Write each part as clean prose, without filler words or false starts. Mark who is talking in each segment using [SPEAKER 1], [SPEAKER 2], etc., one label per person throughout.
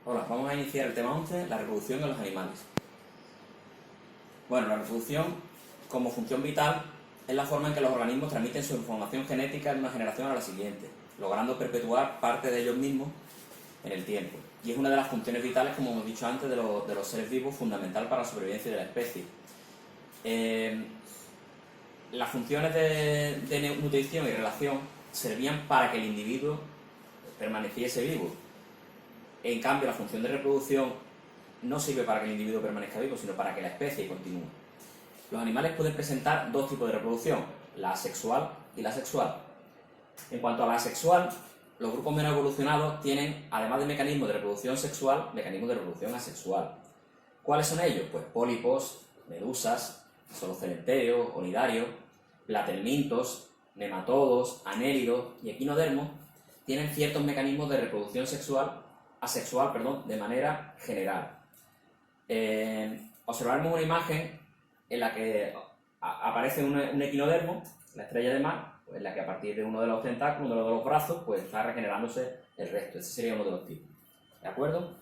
[SPEAKER 1] Hola, vamos a iniciar el tema 11, la reproducción en los animales. Bueno, la reproducción como función vital es la forma en que los organismos transmiten su información genética de una generación a la siguiente, logrando perpetuar parte de ellos mismos en el tiempo. Y es una de las funciones vitales, como hemos dicho antes, de los seres vivos, fundamental para la supervivencia de la especie. Las funciones de nutrición y relación servían para que el individuo permaneciese vivo. En cambio, la función de reproducción no sirve para que el individuo permanezca vivo, sino para que la especie continúe. Los animales pueden presentar dos tipos de reproducción, la asexual y la sexual. En cuanto a la asexual, los grupos menos evolucionados tienen, además de mecanismos de reproducción sexual, mecanismos de reproducción asexual. ¿Cuáles son ellos? Pues pólipos, medusas, zoocoelentéreos, onidarios, platelmintos, nematodos, anélidos y equinodermos tienen ciertos mecanismos de reproducción asexual, de manera general. Observaremos una imagen en la que aparece un equinodermo, la estrella de mar, pues en la que a partir de uno de los tentáculos, uno de los brazos, pues está regenerándose el resto. Ese sería uno de los tipos. ¿De acuerdo?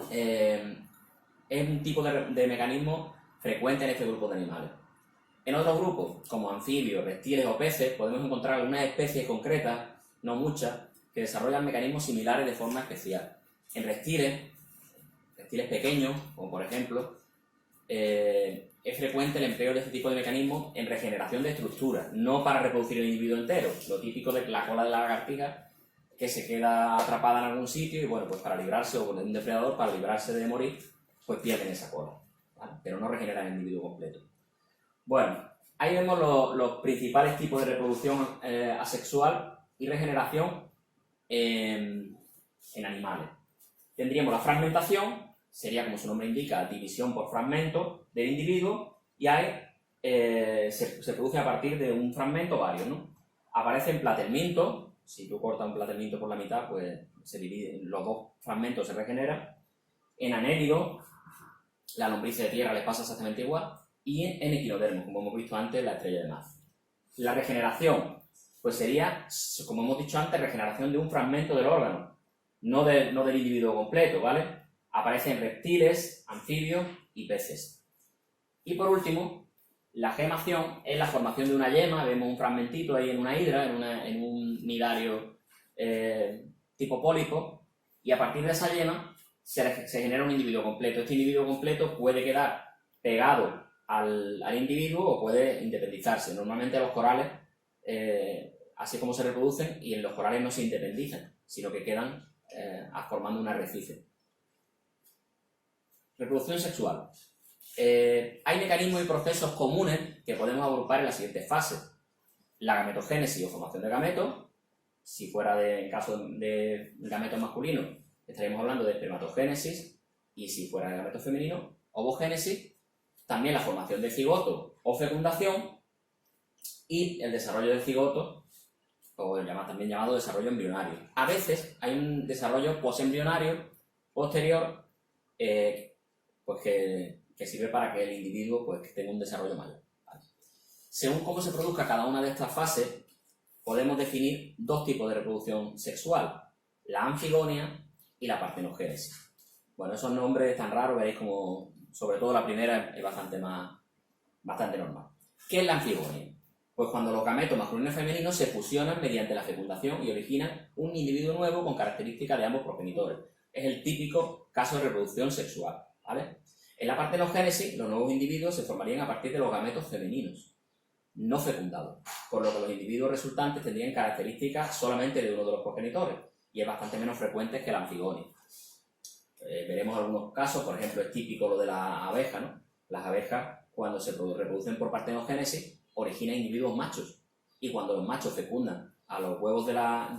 [SPEAKER 1] Es un tipo de mecanismo frecuente en este grupo de animales. En otros grupos, como anfibios, reptiles o peces, podemos encontrar algunas especies concretas, no muchas, que desarrollan mecanismos similares de forma especial. En reptiles pequeños, como por ejemplo, es frecuente el empleo de este tipo de mecanismos en regeneración de estructuras, no para reproducir el individuo entero, lo típico de la cola de la lagartija que se queda atrapada en algún sitio y bueno, pues para librarse, o de un depredador, para librarse de morir, pues pierden esa cola, ¿vale? Pero no regeneran el individuo completo. Bueno, ahí vemos los principales tipos de reproducción asexual y regeneración en animales. Tendríamos la fragmentación, sería como su nombre indica, división por fragmento del individuo, y ahí se produce a partir de un fragmento varios, ¿no? Aparecen platelmintos, si tú cortas un platelminto por la mitad, pues se dividen, los dos fragmentos se regeneran. En anélidos, la lombriz de tierra les pasa exactamente igual, y en equinodermos, como hemos visto antes, la estrella de mar. La regeneración, pues sería, como hemos dicho antes, regeneración de un fragmento del órgano, no del individuo completo, ¿vale? Aparecen reptiles, anfibios y peces. Y por último, la gemación es la formación de una yema, vemos un fragmentito ahí en una hidra, en un nidario tipo pólipo, y a partir de esa yema se genera un individuo completo. Este individuo completo puede quedar pegado al individuo o puede independizarse. Normalmente los corales, así como se reproducen, y en los corales no se independizan, sino que quedan formando un arrecife. Reproducción sexual. Hay mecanismos y procesos comunes que podemos agrupar en las siguientes fases. La gametogénesis o formación de gametos. Si fuera en caso de gametos masculinos, estaríamos hablando de espermatogénesis, y si fuera de gametos femeninos, ovogénesis. También la formación de cigoto o fecundación y el desarrollo del cigoto, o también llamado desarrollo embrionario. A veces hay un desarrollo posembrionario posterior pues que sirve para que el individuo pues, tenga un desarrollo mayor. ¿Vale? Según cómo se produzca cada una de estas fases, podemos definir dos tipos de reproducción sexual, la anfigonia y la partenogénesis. Bueno, esos nombres tan raros, veréis como, sobre todo la primera es bastante normal. ¿Qué es la anfigonia? Pues cuando los gametos masculinos y femeninos se fusionan mediante la fecundación y originan un individuo nuevo con características de ambos progenitores. Es el típico caso de reproducción sexual, ¿vale? En la partenogénesis, los nuevos individuos se formarían a partir de los gametos femeninos, no fecundados, por lo que los individuos resultantes tendrían características solamente de uno de los progenitores, y es bastante menos frecuente que la anfigonia. Veremos algunos casos, por ejemplo, es típico lo de la abeja, ¿no? Las abejas, cuando se reproducen por partenogénesis, originan individuos machos, y cuando los machos fecundan a los huevos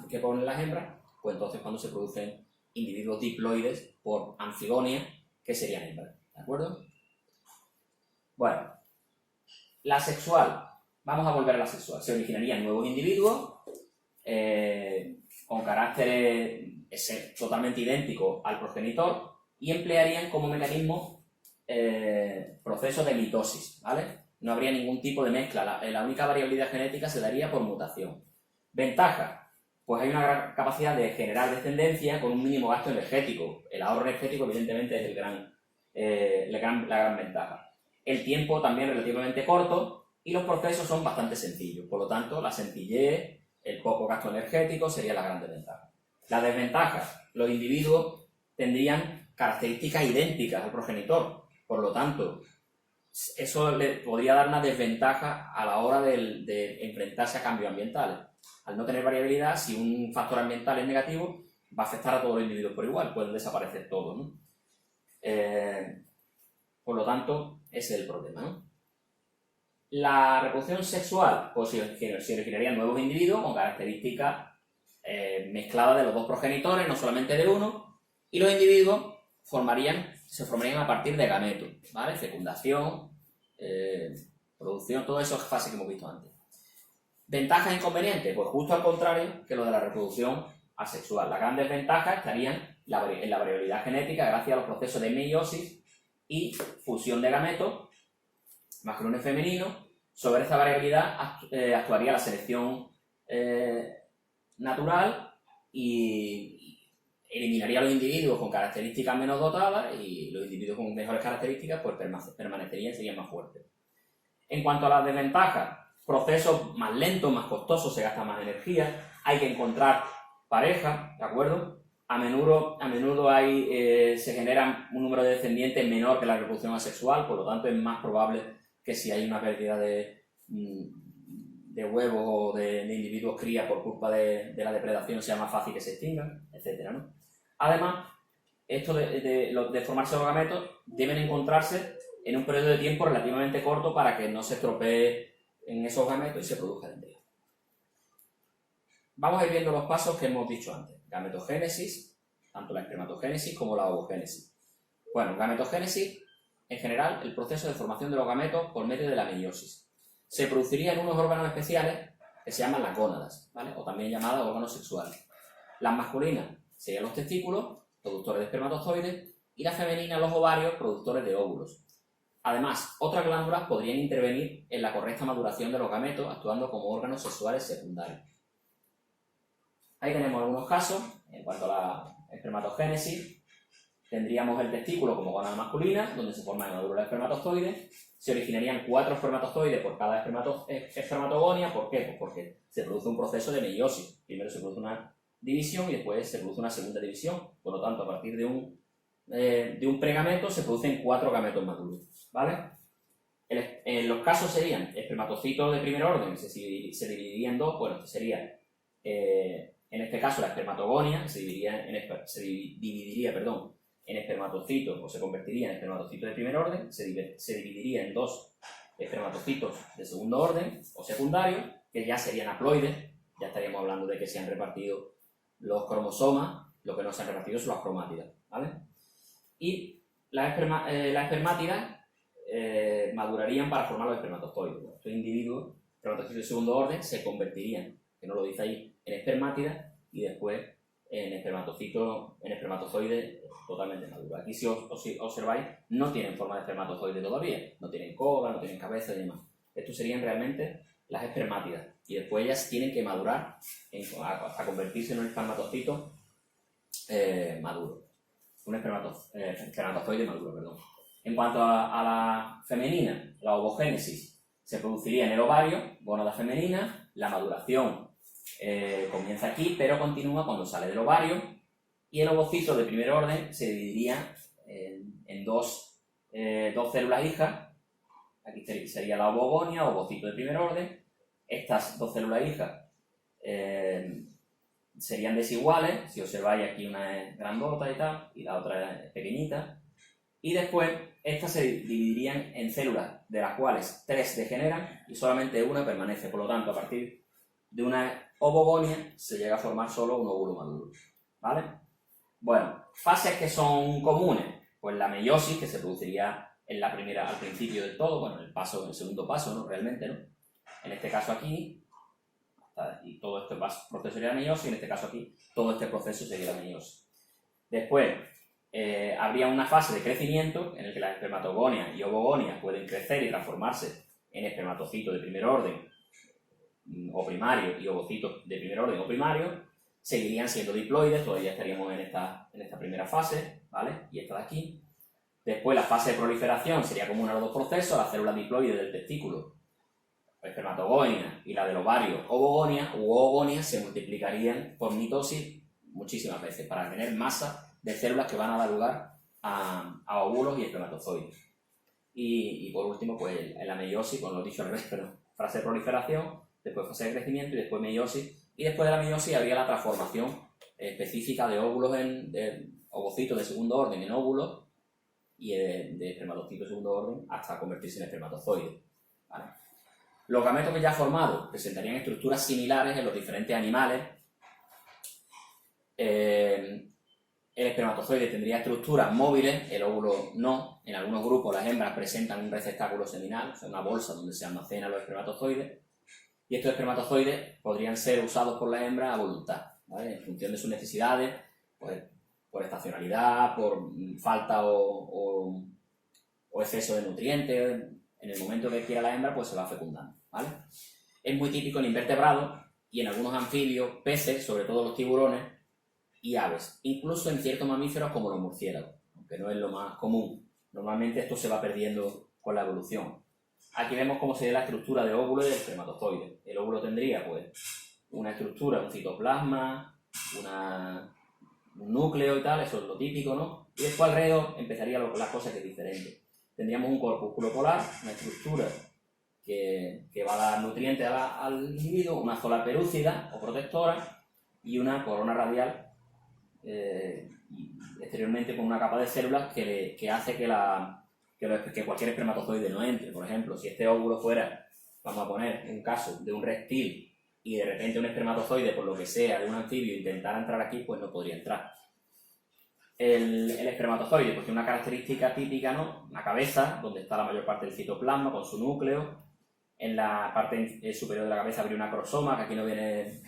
[SPEAKER 1] que ponen las hembras, pues entonces cuando se producen individuos diploides por anfigonia, que serían hembras, ¿de acuerdo? Bueno, la sexual, vamos a volver a la sexual, se originarían nuevos individuos con caracteres totalmente idénticos al progenitor y emplearían como mecanismo procesos de mitosis, ¿vale? No habría ningún tipo de mezcla, la única variabilidad genética se daría por mutación. Ventaja, pues hay una gran capacidad de generar descendencia con un mínimo gasto energético. El ahorro energético, evidentemente, es la gran ventaja. El tiempo también relativamente corto y los procesos son bastante sencillos. Por lo tanto, la sencillez, el poco gasto energético serían las grandes ventajas. Las desventajas: los individuos tendrían características idénticas al progenitor. Por lo tanto, eso le podría dar una desventaja a la hora de enfrentarse a cambios ambientales. Al no tener variabilidad, si un factor ambiental es negativo, va a afectar a todos los individuos por igual, pueden desaparecer todos, ¿no? Por lo tanto, ese es el problema, ¿no? La reproducción sexual, pues se originarían nuevos individuos con características mezcladas de los dos progenitores, no solamente del uno, y los individuos se formarían a partir de gametos, ¿vale? Fecundación, producción, todo eso es fase que hemos visto antes. ¿Ventajas e inconvenientes? Pues justo al contrario que lo de la reproducción asexual. Las grandes ventajas estarían en la variabilidad genética gracias a los procesos de meiosis y fusión de gametos, masculino y femenino. Sobre esta variabilidad actuaría la selección natural y eliminaría a los individuos con características menos dotadas y los individuos con mejores características pues permanecerían y serían más fuertes. En cuanto a las desventajas, procesos más lentos, más costosos, se gasta más energía, hay que encontrar pareja, ¿de acuerdo? A menudo se genera un número de descendientes menor que la reproducción asexual, por lo tanto es más probable que si hay una pérdida de huevos o de individuos cría por culpa de la depredación sea más fácil que se extingan, etcétera, ¿no? Además, esto de formarse los gametos deben encontrarse en un periodo de tiempo relativamente corto para que no se estropee en esos gametos y se produzca el embrión. Vamos a ir viendo los pasos que hemos dicho antes. Gametogénesis, tanto la espermatogénesis como la ovogénesis. Bueno, gametogénesis, en general, el proceso de formación de los gametos por medio de la meiosis. Se produciría en unos órganos especiales que se llaman las gónadas, ¿vale? O también llamadas órganos sexuales. Las masculinas serían los testículos, productores de espermatozoides, y las femeninas los ovarios, productores de óvulos. Además, otras glándulas podrían intervenir en la correcta maduración de los gametos, actuando como órganos sexuales secundarios. Ahí tenemos algunos casos. En cuanto a la espermatogénesis, tendríamos el testículo como gónada masculina, donde se forman en óvulos espermatozoides. Se originarían 4 espermatozoides por cada espermatogonia. ¿Por qué? Pues porque se produce un proceso de meiosis. Primero se produce una división y después se produce una segunda división. Por lo tanto, a partir de un pregameto se producen 4 gametos maduros, ¿vale? En los casos serían espermatocitos de primer orden, se dividirían en dos. Bueno, sería, en este caso, la espermatogonia se dividiría en espermatocitos, o se convertiría en espermatocitos de primer orden, se dividiría en 2 espermatocitos de segundo orden o secundarios, que ya serían haploides. Ya estaríamos hablando de que se han repartido los cromosomas, lo que no se han repartido son las cromátidas, ¿vale? Y las espermátidas madurarían para formar los espermatozoides. Estos individuos, espermatozoides de segundo orden, se convertirían, que no lo dice ahí, en espermátidas y después en espermatozoides totalmente maduros. Aquí, si observáis, no tienen forma de espermatozoide todavía, no tienen cola, no tienen cabeza y demás. Estos serían realmente las espermátidas y después ellas tienen que madurar hasta convertirse en un espermatocito maduro. Un espermatozoide maduro, perdón. En cuanto a la femenina, la ovogénesis se produciría en el ovario, gónada femenina. La maduración comienza aquí, pero continúa cuando sale del ovario, y el ovocito de primer orden se dividiría en dos células hijas. Aquí sería la ovogonia, ovocito de primer orden. Estas 2 células hijas serían desiguales. Si observáis, aquí una es grandota y tal, y la otra es pequeñita. Y después, estas se dividirían en células, de las cuales 3 degeneran y solamente una permanece. Por lo tanto, a partir de una ovogonia se llega a formar solo un óvulo maduro, ¿vale? Bueno, fases que son comunes. Pues la meiosis, que se produciría al principio del todo, bueno, en el segundo paso, ¿no? Realmente, ¿no? En este caso aquí, y todo este proceso sería la meiosis, en este caso aquí, todo este proceso sería la meiosis. Después, habría una fase de crecimiento en el que las espermatogonias y ovogonias pueden crecer y transformarse en espermatocitos de primer orden o primario y ovocitos de primer orden o primario. seguirían siendo diploides, todavía estaríamos en esta primera fase, ¿vale? Y esta de aquí. Después la fase de proliferación sería común a los dos procesos, la célula diploide del testículo, espermatogonia, y la del ovario, ovogonia u oogonia, se multiplicarían por mitosis muchísimas veces para tener masa de células que van a dar lugar a óvulos y espermatozoides. Y por último, pues en la meiosis, con lo dicho al revés, pero fase de proliferación, después fase de crecimiento y después meiosis. Y después de la meiosis habría la transformación específica de óvulos de ovocitos de segundo orden en óvulos y de espermatocitos de segundo orden hasta convertirse en espermatozoides, ¿vale? Los gametos que ya formados presentarían estructuras similares en los diferentes animales. El espermatozoide tendría estructuras móviles, el óvulo no. En algunos grupos las hembras presentan un receptáculo seminal, o sea, una bolsa donde se almacenan los espermatozoides. Y estos espermatozoides podrían ser usados por la hembra a voluntad, ¿vale? En función de sus necesidades, pues, por estacionalidad, por falta o exceso de nutrientes. En el momento que quiera la hembra, pues se va fecundando, ¿vale? Es muy típico en invertebrados y en algunos anfibios, peces, sobre todo los tiburones, y aves, incluso en ciertos mamíferos como los murciélagos, aunque no es lo más común. Normalmente esto se va perdiendo con la evolución. Aquí vemos cómo sería la estructura del óvulo y del espermatozoide. El óvulo tendría pues una estructura, un citoplasma, un núcleo y tal, eso es lo típico, ¿no? Y después alrededor empezarían las cosas que es diferente. Tendríamos un corpúsculo polar, una estructura que va a dar nutrientes al individuo, una zona pelúcida o protectora y una corona radial exteriormente con una capa de células que hace que cualquier espermatozoide no entre. Por ejemplo, si este óvulo fuera, vamos a poner un caso de un reptil y de repente un espermatozoide, por lo que sea, de un anfibio, intentara entrar aquí, pues no podría entrar. El espermatozoide pues tiene una característica típica, ¿no? La cabeza, donde está la mayor parte del citoplasma con su núcleo. En la parte superior de la cabeza habría un acrosoma, que aquí no viene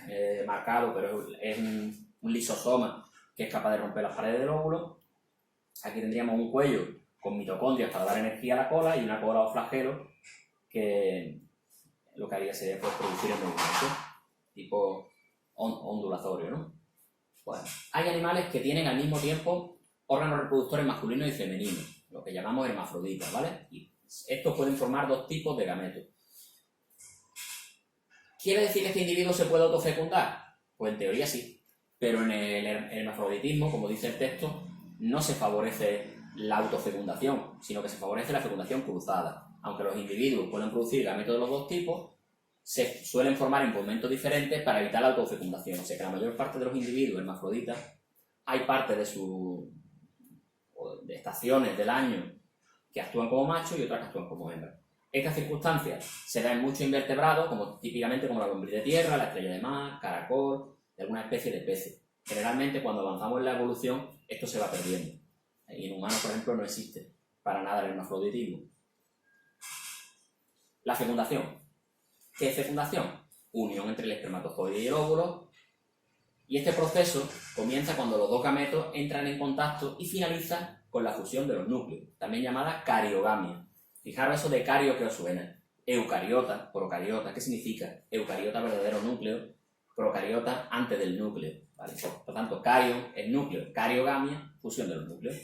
[SPEAKER 1] marcado, pero es un lisosoma que es capaz de romper las paredes del óvulo. Aquí tendríamos un cuello con mitocondrias para dar energía a la cola y una cola o flagelo que lo que haría sería pues, producir el movimiento, tipo ondulatorio, ¿no? Bueno, hay animales que tienen al mismo tiempo órganos reproductores masculinos y femeninos, lo que llamamos hermafroditas, ¿vale? Y estos pueden formar dos tipos de gametos. ¿Quiere decir que este individuo se puede autofecundar? Pues en teoría sí, pero en el hermafroditismo, como dice el texto, no se favorece la autofecundación, sino que se favorece la fecundación cruzada. Aunque los individuos pueden producir gametos de los dos tipos, se suelen formar en momentos diferentes para evitar la autofecundación. O sea que la mayor parte de los individuos hermafroditas, hay parte de estaciones del año que actúan como machos y otras que actúan como hembras. Estas circunstancias se dan en muchos invertebrados, típicamente como la lombriz de tierra, la estrella de mar, caracol, de alguna especie de peces. Generalmente, cuando avanzamos en la evolución, esto se va perdiendo. Y en humanos, por ejemplo, no existe para nada el hermafroditismo. La fecundación. ¿Qué es fecundación? Unión entre el espermatozoide y el óvulo. Y este proceso comienza cuando los dos gametos entran en contacto y finaliza con la fusión de los núcleos, también llamada cariogamia. Fijaros eso de cario que os suena. Eucariota, procariota, ¿qué significa? Eucariota, verdadero núcleo, procariota, antes del núcleo, ¿vale? Por tanto, cario es núcleo, cariogamia, fusión de los núcleos.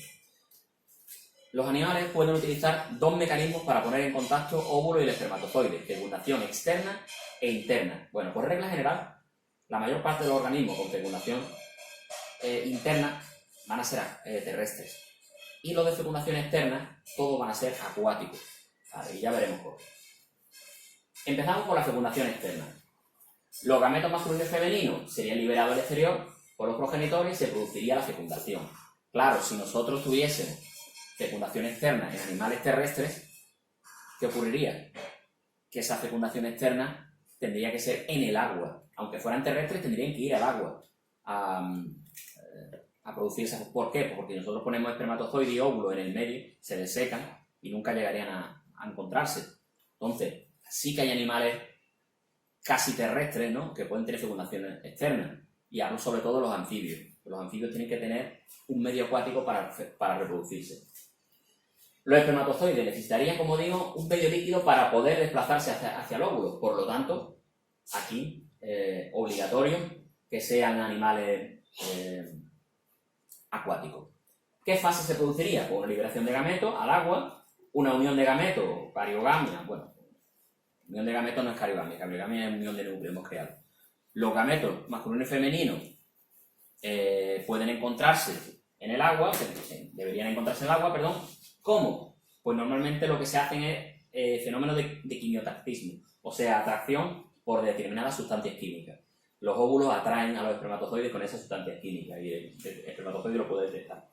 [SPEAKER 1] Los animales pueden utilizar dos mecanismos para poner en contacto óvulo y el espermatozoide, fecundación externa e interna. Bueno, por regla general, la mayor parte de los organismos con fecundación interna van a ser terrestres. Y los de fecundación externa, todos van a ser acuáticos. Vale, y ya veremos por qué. Empezamos por la fecundación externa. Los gametos masculinos y femeninos serían liberados al exterior por los progenitores y se produciría la fecundación. Claro, si nosotros tuviésemos fecundación externa en animales terrestres, ¿qué ocurriría? Que esa fecundación externa tendría que ser en el agua. Aunque fueran terrestres, tendrían que ir al agua a producirse. ¿Por qué? Pues porque nosotros ponemos espermatozoide y óvulo en el medio, se desecan y nunca llegarían a encontrarse. Entonces, sí que hay animales casi terrestres, ¿no?, que pueden tener fecundación externa. Y hablo sobre todo de los anfibios. Los anfibios tienen que tener un medio acuático para reproducirse. Los espermatozoides necesitarían, como digo, un medio líquido para poder desplazarse hacia el óvulo. Por lo tanto, aquí, obligatorio que sean animales acuáticos. ¿Qué fase se produciría? Pues una liberación de gametos al agua, una unión de gametos, cariogamia. Bueno, unión de gametos no es cariogamia, cariogamia es unión de núcleo, hemos creado. Los gametos masculinos y femeninos pueden encontrarse en el agua, deberían encontrarse en el agua, perdón. ¿Cómo? Pues normalmente lo que se hacen es fenómenos de quimiotactismo, o sea, atracción por determinadas sustancias químicas. Los óvulos atraen a los espermatozoides con esas sustancias químicas y el espermatozoide lo puede detectar.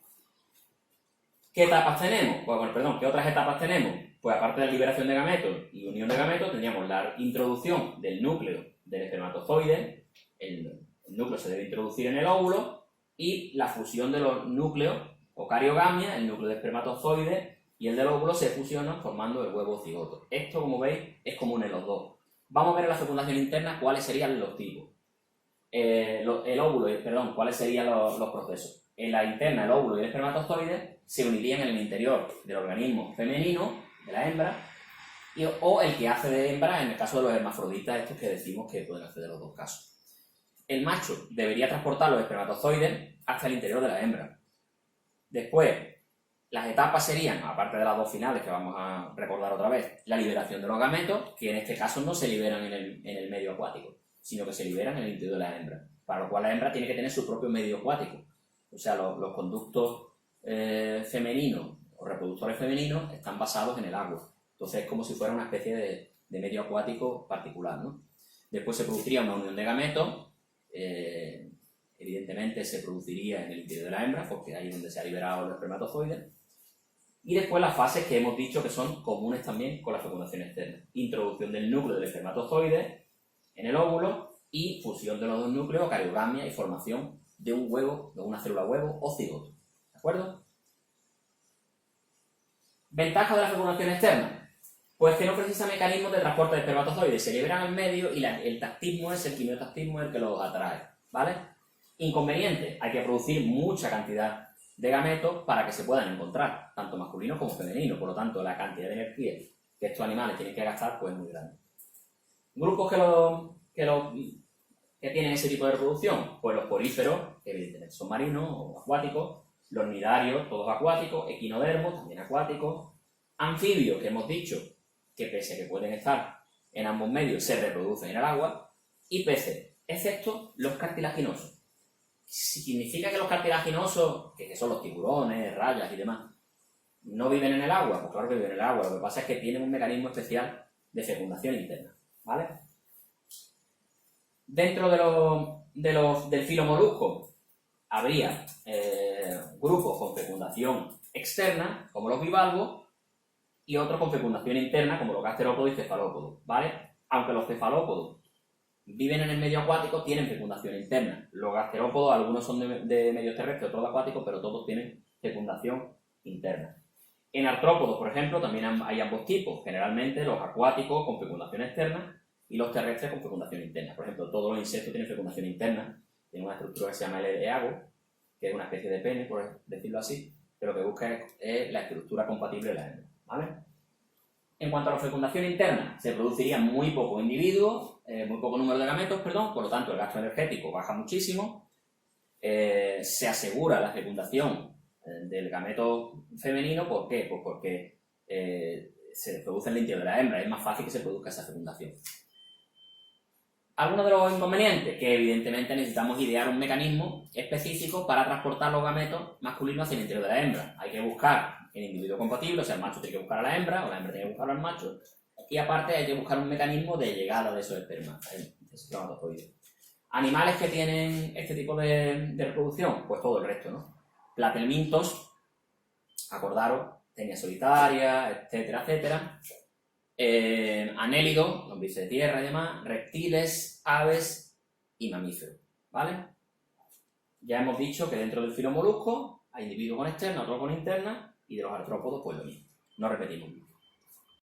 [SPEAKER 1] ¿Qué etapas tenemos? Pues, bueno, perdón, ¿qué otras etapas tenemos? Pues aparte de la liberación de gametos y unión de gametos, tendríamos la introducción del núcleo del espermatozoide, el núcleo se debe introducir en el óvulo, y la fusión de los núcleos, o cariogamia, el núcleo de espermatozoide y el del óvulo se fusionan formando el huevo cigoto. Esto, como veis, es común en los dos. Vamos a ver en la fecundación interna cuáles serían los tipos. ¿Cuáles serían los procesos? En la interna, el óvulo y el espermatozoide se unirían en el interior del organismo femenino, de la hembra, o el que hace de hembra en el caso de los hermafroditas, estos que decimos que pueden hacer de los dos casos. El macho debería transportar los espermatozoides hasta el interior de la hembra. Después, las etapas serían, aparte de las dos finales que vamos a recordar otra vez, la liberación de los gametos, que en este caso no se liberan en el medio acuático, sino que se liberan en el interior de la hembra, para lo cual la hembra tiene que tener su propio medio acuático. O sea, los conductos femeninos o reproductores femeninos están basados en el agua. Entonces es como si fuera una especie de medio acuático particular, ¿no? Después se produciría una unión de gametos, evidentemente se produciría en el interior de la hembra, porque ahí es donde se ha liberado el espermatozoide. Y después las fases que hemos dicho que son comunes también con la fecundación externa. Introducción del núcleo del espermatozoide en el óvulo y fusión de los dos núcleos, cariogamia y formación de un huevo, de una célula huevo o cigoto. ¿De acuerdo? ¿Ventajas de la fecundación externa? Pues que no precisa mecanismos de transporte de espermatozoides, se liberan al medio y el tactismo es el quimiotactismo el que los atrae, ¿vale? Inconveniente, hay que producir mucha cantidad de gametos para que se puedan encontrar, tanto masculinos como femeninos, por lo tanto la cantidad de energía que estos animales tienen que gastar pues es muy grande. Grupos que tienen ese tipo de reproducción, pues los poríferos, que evidentemente son marinos o acuáticos, los nidarios, todos acuáticos, equinodermos, también acuáticos, anfibios, que hemos dicho que pese a que pueden estar en ambos medios, se reproducen en el agua, y peces, excepto los cartilaginosos. ¿Significa que los cartilaginosos, que son los tiburones, rayas y demás, no viven en el agua? Pues claro que viven en el agua, lo que pasa es que tienen un mecanismo especial de fecundación interna, ¿vale? Dentro del filo molusco habría grupos con fecundación externa, como los bivalvos, y otros con fecundación interna, como los gasterópodos y cefalópodos, ¿vale? Aunque los cefalópodos viven en el medio acuático, tienen fecundación interna. Los gasterópodos, algunos son de medio terrestre, otros acuáticos, pero todos tienen fecundación interna. En artrópodos, por ejemplo, también hay ambos tipos. Generalmente los acuáticos con fecundación externa y los terrestres con fecundación interna. Por ejemplo, todos los insectos tienen fecundación interna, tienen una estructura que se llama el eago, que es una especie de pene, por decirlo así, pero lo que busca es la estructura compatible de la hembra, ¿vale? En cuanto a la fecundación interna, se producirían muy pocos individuos, muy poco número de gametos, perdón, por lo tanto el gasto energético baja muchísimo, se asegura la fecundación del gameto femenino. ¿Por qué? Pues porque se produce en el interior de la hembra, es más fácil que se produzca esa fecundación. Algunos de los inconvenientes, que evidentemente necesitamos idear un mecanismo específico para transportar los gametos masculinos hacia el interior de la hembra. Hay que buscar el individuo compatible, o sea, el macho tiene que buscar a la hembra, o la hembra tiene que buscar al macho, y aparte hay que buscar un mecanismo de llegada de esos espermatozoides. ¿Animales que tienen este tipo de reproducción? Pues todo el resto, ¿no? Platelmintos, acordaros, tenia solitaria, etcétera, etcétera. Anélidos, lombrices de tierra y demás, reptiles, aves y mamíferos, ¿vale? Ya hemos dicho que dentro del filo molusco hay individuos con externa, otros con interna, y de los artrópodos pues lo mismo, no repetimos.